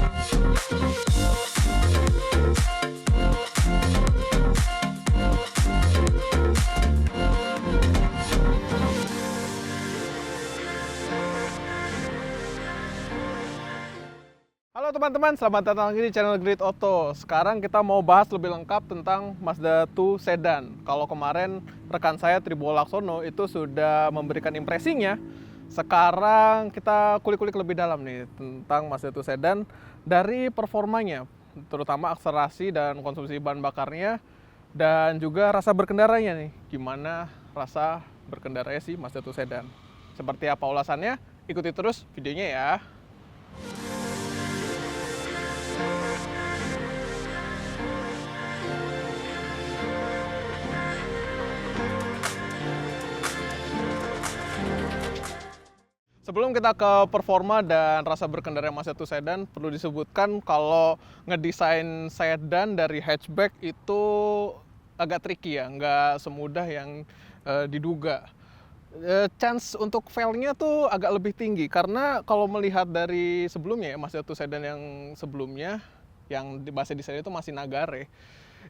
Halo teman-teman, selamat datang lagi di channel Grid Auto. Sekarang kita mau bahas lebih lengkap tentang Mazda 2 Sedan. Kalau kemarin rekan saya Tribo Laksono itu sudah memberikan impresinya, sekarang kita kulik-kulik lebih dalam nih tentang Mazda 2 Sedan dari performanya, terutama akselerasi dan konsumsi bahan bakarnya, dan juga rasa berkendaranya nih. Gimana rasa berkendaranya sih Mazda 2 Sedan? Seperti apa ulasannya? Ikuti terus videonya ya. Sebelum kita ke performa dan rasa berkendara Mazda 2 Sedan, perlu disebutkan kalau ngedesain sedan dari hatchback itu agak tricky ya, nggak semudah yang diduga. Chance untuk fail-nya tuh agak lebih tinggi, karena kalau melihat dari sebelumnya ya, Mazda 2 Sedan yang sebelumnya, yang di bahasa desain itu masih Nagare,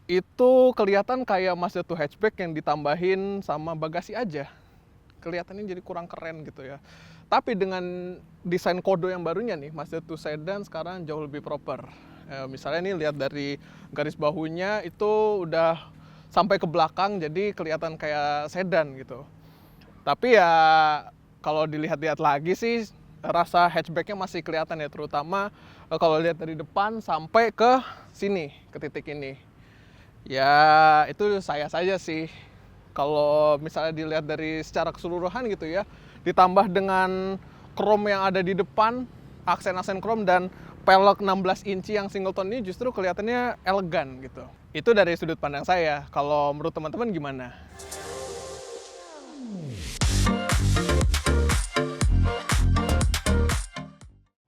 itu kelihatan kayak Mazda 2 hatchback yang ditambahin sama bagasi aja. Kelihatannya jadi kurang keren gitu ya. Tapi dengan desain kodo yang barunya nih, Mazda 2 Sedan sekarang jauh lebih proper. Misalnya nih lihat dari garis bahunya itu udah sampai ke belakang, jadi kelihatan kayak sedan gitu. Tapi ya kalau dilihat-lihat lagi sih rasa hatchbacknya masih kelihatan ya, terutama kalau lihat dari depan sampai ke sini, ke titik ini. Ya itu saya saja sih. Kalau misalnya dilihat dari secara keseluruhan gitu ya, ditambah dengan chrome yang ada di depan, aksen-aksen chrome dan pelek 16 inci yang singleton ini justru kelihatannya elegan gitu. Itu dari sudut pandang saya. Kalau menurut teman-teman gimana?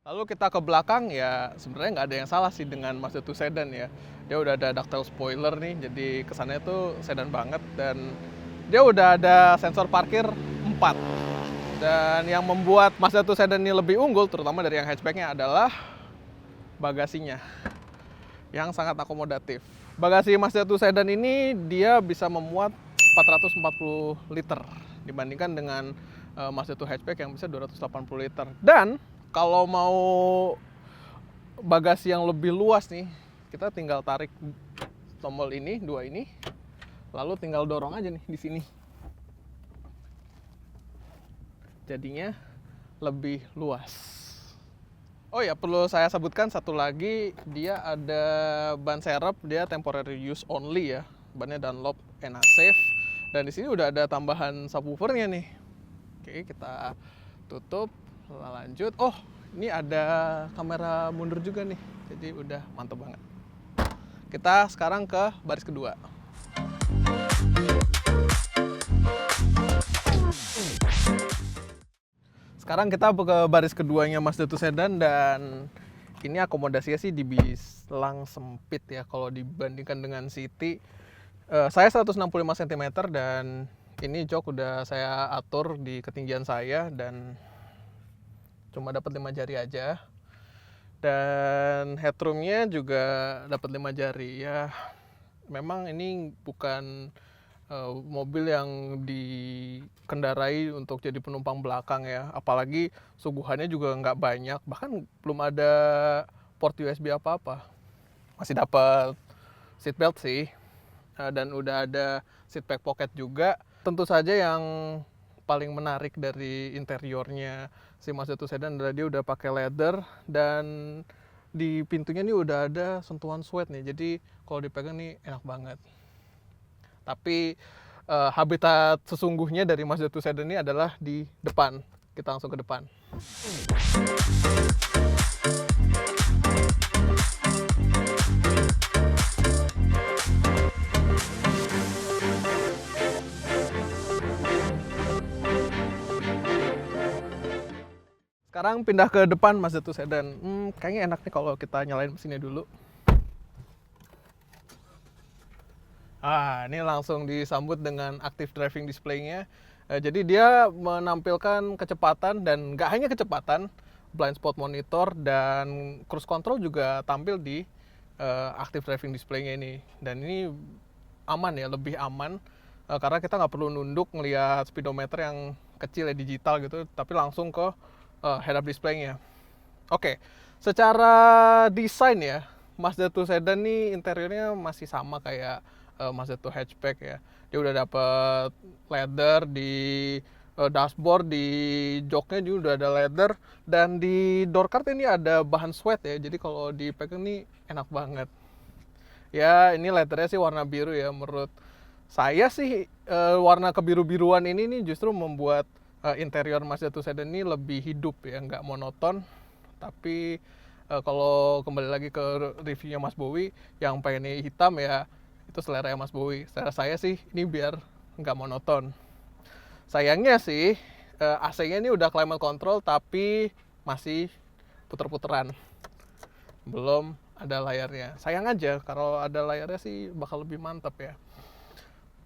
Lalu kita ke belakang, ya sebenarnya nggak ada yang salah sih dengan Mazda 2 Sedan ya. Dia udah ada ductile spoiler nih, jadi kesannya tuh sedan banget, dan dia udah ada sensor parkir 4. Dan yang membuat Mazda 2 Sedan ini lebih unggul, terutama dari yang hatchbacknya, adalah bagasinya yang sangat akomodatif. Bagasi Mazda 2 Sedan ini dia bisa memuat 440 liter dibandingkan dengan Mazda 2 hatchback yang bisa 280 liter. Dan kalau mau bagasi yang lebih luas nih, kita tinggal tarik tombol ini, dua ini, lalu tinggal dorong aja nih di sini. Jadinya lebih luas. Oh ya, perlu saya sebutkan satu lagi, dia ada ban serep, dia temporary use only ya. Bannya Dunlop NA-Safe, dan di sini udah ada tambahan subwoofernya nih. Oke, kita tutup, lanjut. Oh, ini ada kamera mundur juga nih, jadi udah mantep banget. Kita sekarang ke baris kedua. Sekarang kita ke baris keduanya Mazda 2 Sedan, dan ini akomodasinya sih dibilang sempit ya kalau dibandingkan dengan City. Saya 165 cm dan ini jok udah saya atur di ketinggian saya dan cuma dapat 5 jari aja. Dan headroomnya juga dapat 5 jari ya. Memang ini bukan mobil yang dikendarai untuk jadi penumpang belakang ya, apalagi suguhannya juga nggak banyak, bahkan belum ada port USB apa-apa. Masih dapat seatbelt sih, dan udah ada seat back pocket juga. Tentu saja yang paling menarik dari interiornya si Mazda 2 Sedan adalah dia udah pakai leather, dan di pintunya nih udah ada sentuhan suede nih, jadi kalau dipegang nih enak banget. Tapi habitat sesungguhnya dari Mazda 2 Sedan ini adalah di depan. Kita langsung ke depan. Sekarang pindah ke depan Mazda 2 Sedan. Kayaknya enak nih kalau kita nyalain mesinnya dulu. Ini langsung disambut dengan active driving display-nya. Jadi dia menampilkan kecepatan, dan nggak hanya kecepatan, blind spot monitor, dan cruise control juga tampil di active driving display-nya ini. Dan ini aman ya, lebih aman karena kita nggak perlu nunduk ngelihat speedometer yang kecil ya, digital gitu, tapi langsung ke head up display-nya. Oke, secara desain ya, Mazda 2 sedan nih interiornya masih sama kayak Mazda 2 hatchback ya. Dia udah dapet leather di dashboard, di joknya juga udah ada leather, dan di door card ini ada bahan suede ya, jadi kalau dipegang nih enak banget. Ya, ini leathernya sih warna biru ya. Menurut saya sih warna kebiru-biruan ini nih justru membuat interior Mazda 2 sedan ini lebih hidup ya, nggak monoton. Tapi kalau kembali lagi ke reviewnya Mas Bowie yang pengennya hitam ya, itu selera Mas Bowie. Selera saya sih ini biar nggak monoton. Sayangnya sih AC-nya ini udah climate control tapi masih puter-puteran, belum ada layarnya. Sayang aja, kalau ada layarnya sih bakal lebih mantap ya.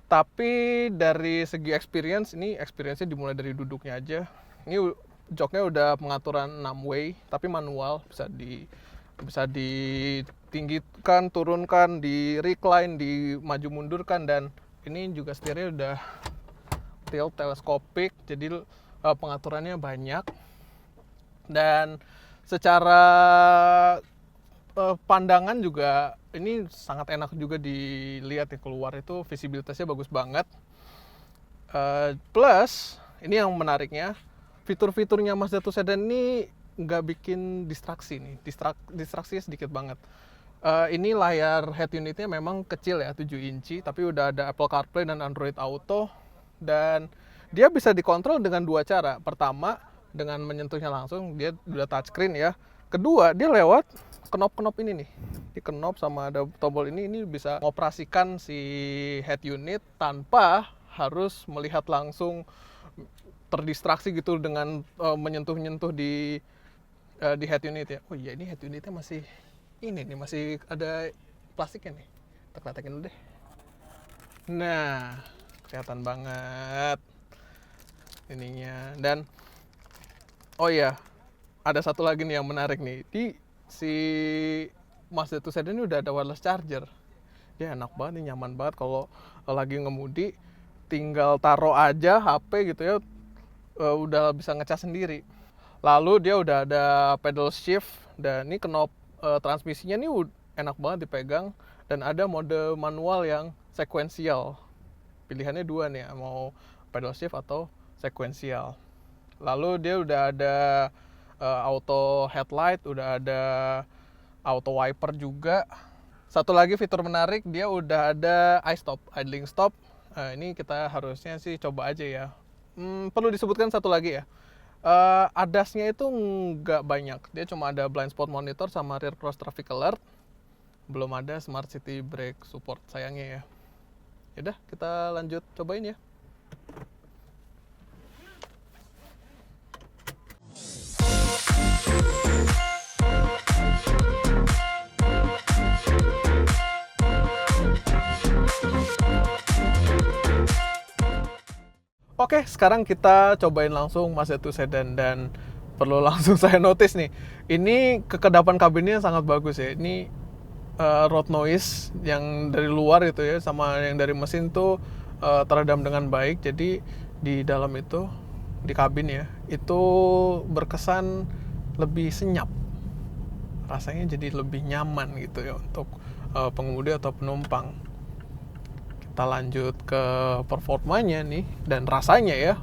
Tapi dari segi experience, ini experience-nya dimulai dari duduknya aja. Ini joknya udah pengaturan 6 way tapi manual, bisa ditinggikan, turunkan, di recline, di maju mundurkan, dan ini juga setirnya udah tilt teleskopik, jadi pengaturannya banyak. Dan secara pandangan juga ini sangat enak juga dilihat ya, keluar itu visibilitasnya bagus banget. Plus ini yang menariknya, fitur-fiturnya Mazda 2 sedan ini nggak bikin distraksi nih, distraksinya sedikit banget. Ini layar head unitnya memang kecil ya, 7 inci, tapi udah ada Apple CarPlay dan Android Auto, dan dia bisa dikontrol dengan dua cara. Pertama, dengan menyentuhnya langsung, dia udah touchscreen ya. Kedua, dia lewat knop-knop ini nih. Di knop sama ada tombol ini bisa mengoperasikan si head unit tanpa harus melihat langsung, terdistraksi gitu dengan menyentuh-nyentuh di head unit ya. Oh iya, ini head unitnya masih ini nih, masih ada plastiknya nih. Kita kelihatan dulu deh. Nah, kelihatan banget ininya. Dan oh iya, ada satu lagi nih yang menarik nih. Di si Mazda 2 sedan ini udah ada wireless charger. Ya enak banget nih, nyaman banget kalau lagi ngemudi, tinggal taruh aja HP gitu ya, udah bisa ngecas sendiri. Lalu dia udah ada pedal shift, dan ini knop transmisinya nih enak banget dipegang, dan ada mode manual yang sekuensial. Pilihannya dua nih, mau pedal shift atau sekuensial. Lalu dia udah ada auto headlight, udah ada auto wiper juga. Satu lagi fitur menarik, dia udah ada iStop, idling stop. Ini kita harusnya sih coba aja ya. Perlu disebutkan satu lagi ya, ADAS-nya itu nggak banyak. Dia cuma ada blind spot monitor sama rear cross traffic alert. Belum ada smart city brake support sayangnya ya. Yaudah, kita lanjut cobain ya. Oke, sekarang kita cobain langsung Mazda 2 sedan, dan perlu langsung saya notice nih, ini kekedapan kabinnya sangat bagus ya. Ini road noise yang dari luar itu ya, sama yang dari mesin tuh teredam dengan baik. Jadi di dalam itu, di kabin ya, itu berkesan lebih senyap. Rasanya jadi lebih nyaman gitu ya untuk pengemudi atau penumpang. Kita lanjut ke performanya nih dan rasanya ya.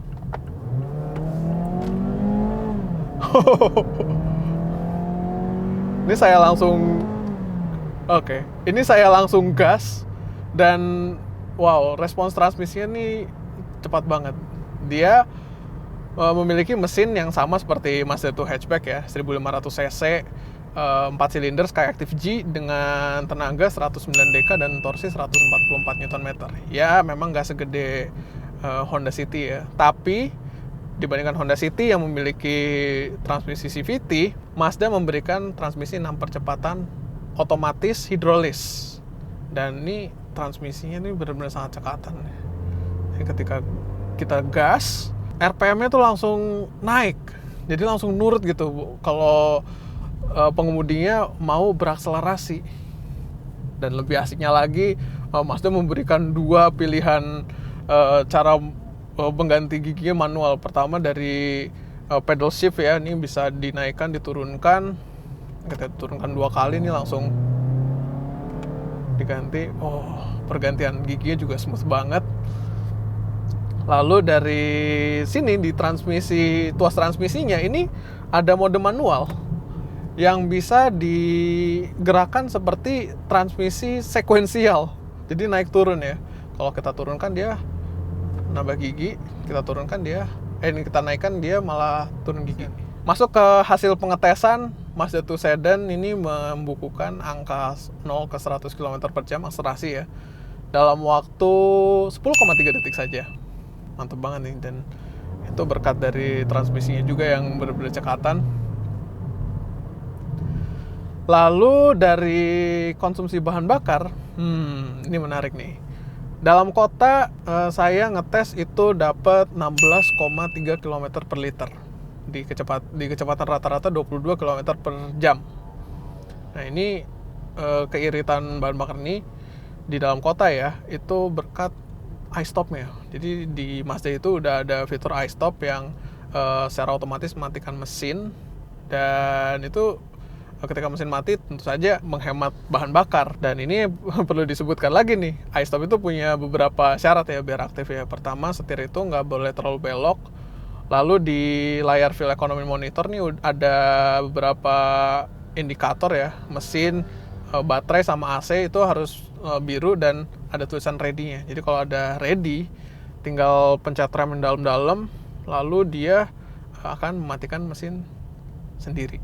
Ini saya langsung gas, dan wow, respons transmisinya nih cepat banget. Dia memiliki mesin yang sama seperti Mazda 2 hatchback ya, 1500 cc, 4 silinder Skyactiv G dengan tenaga 109 dk dan torsi 144 Nm. Ya memang nggak segede Honda City ya, tapi dibandingkan Honda City yang memiliki transmisi CVT, Mazda memberikan transmisi 6 percepatan otomatis hidrolis, dan ini transmisinya ini benar-benar sangat cekatan. Jadi ketika kita gas, RPM-nya tuh langsung naik Jadi langsung nurut gitu kalau pengemudinya mau berakselerasi. Dan lebih asiknya lagi, Mazda memberikan dua pilihan cara mengganti giginya manual. Pertama dari pedal shift ya, ini bisa dinaikkan, diturunkan. Kita turunkan 2 kali, ini langsung diganti. Pergantian giginya juga smooth banget. Lalu dari sini di transmisi, tuas transmisinya ini ada mode manual yang bisa digerakkan seperti transmisi sekuensial. Jadi naik turun ya. Kalau kita turunkan dia nambah gigi, kita turunkan dia, ini kita naikkan dia malah turun gigi. Masuk ke hasil pengetesan, Mazda 2 Sedan ini membukukan angka 0 ke 100 km per jam akselerasi ya, dalam waktu 10,3 detik saja. Mantap banget nih, dan itu berkat dari transmisinya juga yang benar-benar cekatan. Lalu dari konsumsi bahan bakar, ini menarik nih. Dalam kota saya ngetes itu dapat 16,3 km per liter di kecepatan rata-rata 22 km per jam. Nah ini keiritan bahan bakar ini di dalam kota ya, itu berkat iStop-nya. Jadi di Mazda itu udah ada fitur iStop yang secara otomatis mematikan mesin, dan itu ketika mesin mati tentu saja menghemat bahan bakar. Dan ini perlu disebutkan lagi nih, iStop itu punya beberapa syarat ya biar aktif ya. Pertama, setir itu nggak boleh terlalu belok. Lalu di layar Fuel Economy Monitor nih ada beberapa indikator ya, mesin, baterai sama AC itu harus biru dan ada tulisan ready-nya. Jadi kalau ada ready, tinggal pencet rem yang dalam-dalam, lalu dia akan mematikan mesin sendiri.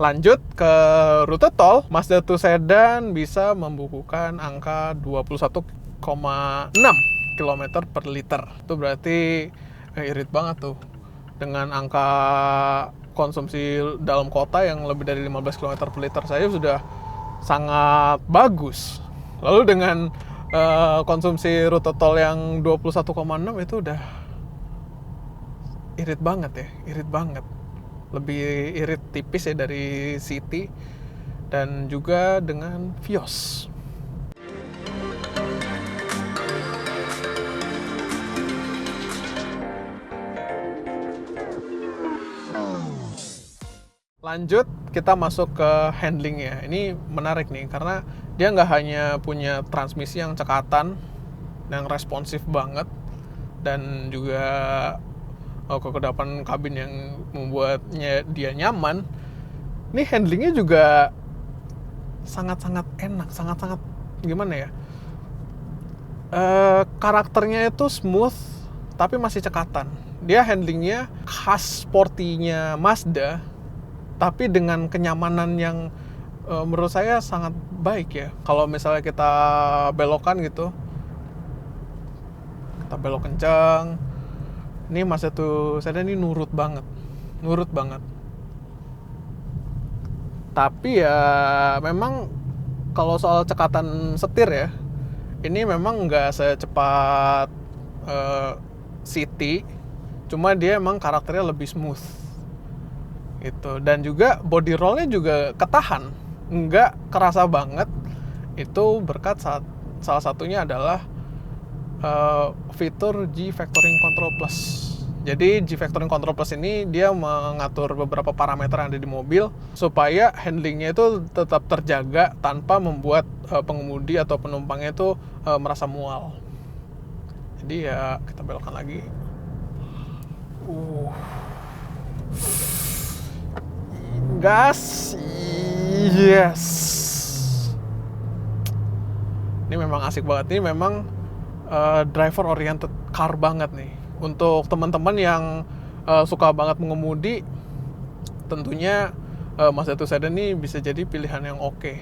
Lanjut ke rute tol, Mazda 2 Sedan bisa membukukan angka 21,6 km per liter. Itu berarti irit banget tuh. Dengan angka konsumsi dalam kota yang lebih dari 15 km per liter saya sudah sangat bagus. Lalu dengan konsumsi rute tol yang 21,6 itu udah irit banget ya, irit banget. Lebih irit tipis ya dari City, dan juga dengan Vios. Lanjut, kita masuk ke handlingnya. Ini menarik nih, karena dia nggak hanya punya transmisi yang cekatan, yang responsif banget, dan juga kekedapan kabin yang membuatnya dia nyaman. Ini handlingnya juga sangat-sangat enak, sangat-sangat gimana ya? Karakternya itu smooth, tapi masih cekatan. Dia handlingnya khas sporty-nya Mazda, tapi dengan kenyamanan yang menurut saya sangat baik ya. Kalau misalnya kita belokan gitu, kita belok kencang, ini Mazda 2 Sedan ini nurut banget. Tapi ya memang kalau soal cekatan setir ya, ini memang nggak secepat City, cuma dia emang karakternya lebih smooth gitu. Dan juga body rollnya juga ketahan, nggak kerasa banget. Itu berkat salah satunya adalah fitur G Factoring Control Plus. Jadi G Factoring Control Plus ini dia mengatur beberapa parameter yang ada di mobil supaya handlingnya itu tetap terjaga tanpa membuat pengemudi atau penumpangnya itu merasa mual. Jadi ya kita belokkan lagi. Gas, yes. Ini memang asik banget. Ini memang driver oriented car banget nih. Untuk teman-teman yang suka banget mengemudi, tentunya Mazda 2 Sedan ini bisa jadi pilihan yang oke,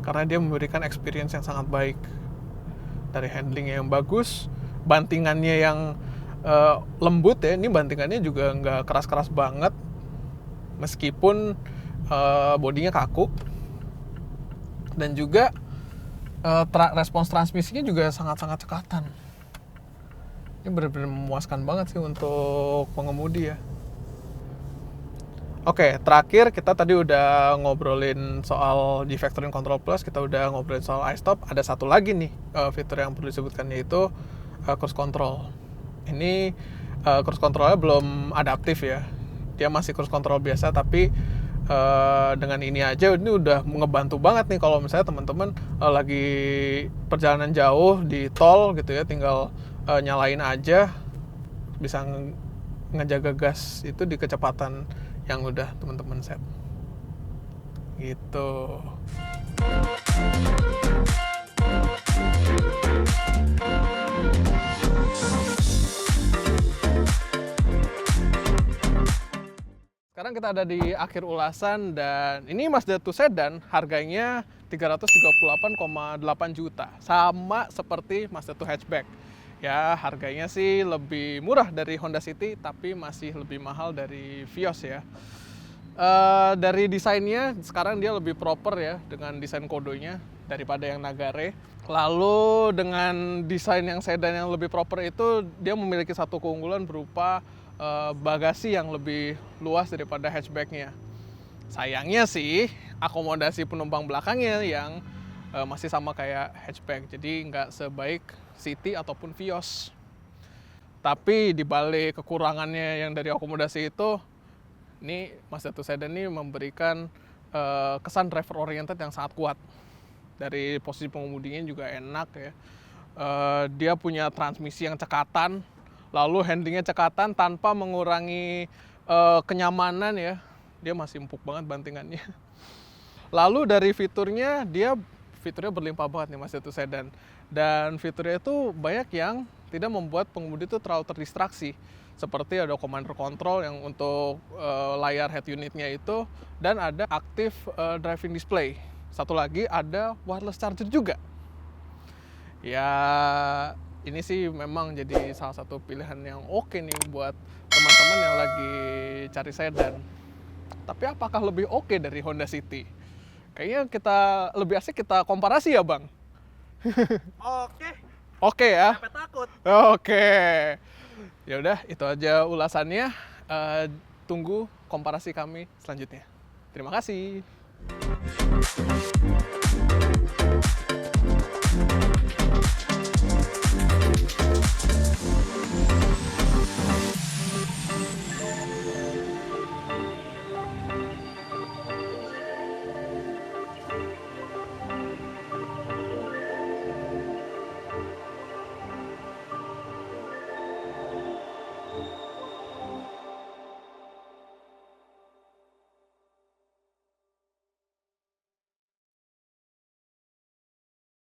karena dia memberikan experience yang sangat baik. Dari handlingnya yang bagus, bantingannya yang lembut ya. Ini bantingannya juga nggak keras-keras banget, meskipun bodinya kaku. Dan juga respons transmisinya juga sangat-sangat cekatan. Ini benar-benar memuaskan banget sih untuk pengemudi ya. Oke, terakhir kita tadi udah ngobrolin soal G-Factoring Control Plus, kita udah ngobrolin soal iStop. Ada satu lagi nih fitur yang perlu disebutkan, yaitu cruise control. Ini cruise controlnya belum adaptif ya, dia masih cruise control biasa, tapi dengan ini aja ini udah ngebantu banget nih kalau misalnya teman-teman lagi perjalanan jauh di tol gitu ya, tinggal nyalain aja, bisa ngejaga gas itu di kecepatan yang udah teman-teman set gitu. Sekarang kita ada di akhir ulasan, dan ini Mazda 2 Sedan harganya 338,8 juta. Sama seperti Mazda 2 Hatchback. Ya, harganya sih lebih murah dari Honda City, tapi masih lebih mahal dari Vios ya. Dari desainnya, sekarang dia lebih proper ya, dengan desain kodonya daripada yang Nagare. Lalu dengan desain yang sedan yang lebih proper itu, dia memiliki satu keunggulan berupa bagasi yang lebih luas daripada hatchbacknya. Sayangnya sih, akomodasi penumpang belakangnya yang masih sama kayak hatchback, jadi nggak sebaik City ataupun Vios. Tapi dibalik kekurangannya yang dari akomodasi itu, ini Mazda 2 Sedan ini memberikan kesan driver oriented yang sangat kuat. Dari posisi pengemudinya juga enak ya. Dia punya transmisi yang cekatan, lalu handlingnya cekatan tanpa mengurangi kenyamanan ya. Dia masih empuk banget bantingannya. Lalu dari fiturnya, fiturnya berlimpah banget nih Mazda 2 Sedan. Dan fiturnya itu banyak yang tidak membuat pengemudi itu terlalu terdistraksi. Seperti ada commander control yang untuk layar head unitnya itu, dan ada active driving display. Satu lagi ada wireless charger juga. Ya, ini sih memang jadi salah satu pilihan yang oke nih buat teman-teman yang lagi cari sedan. Tapi apakah lebih oke dari Honda City? Kayaknya lebih asik kita komparasi ya, Bang. Oke. Oke ya. Sampai takut. Oke. Ya udah, itu aja ulasannya. Tunggu komparasi kami selanjutnya. Terima kasih.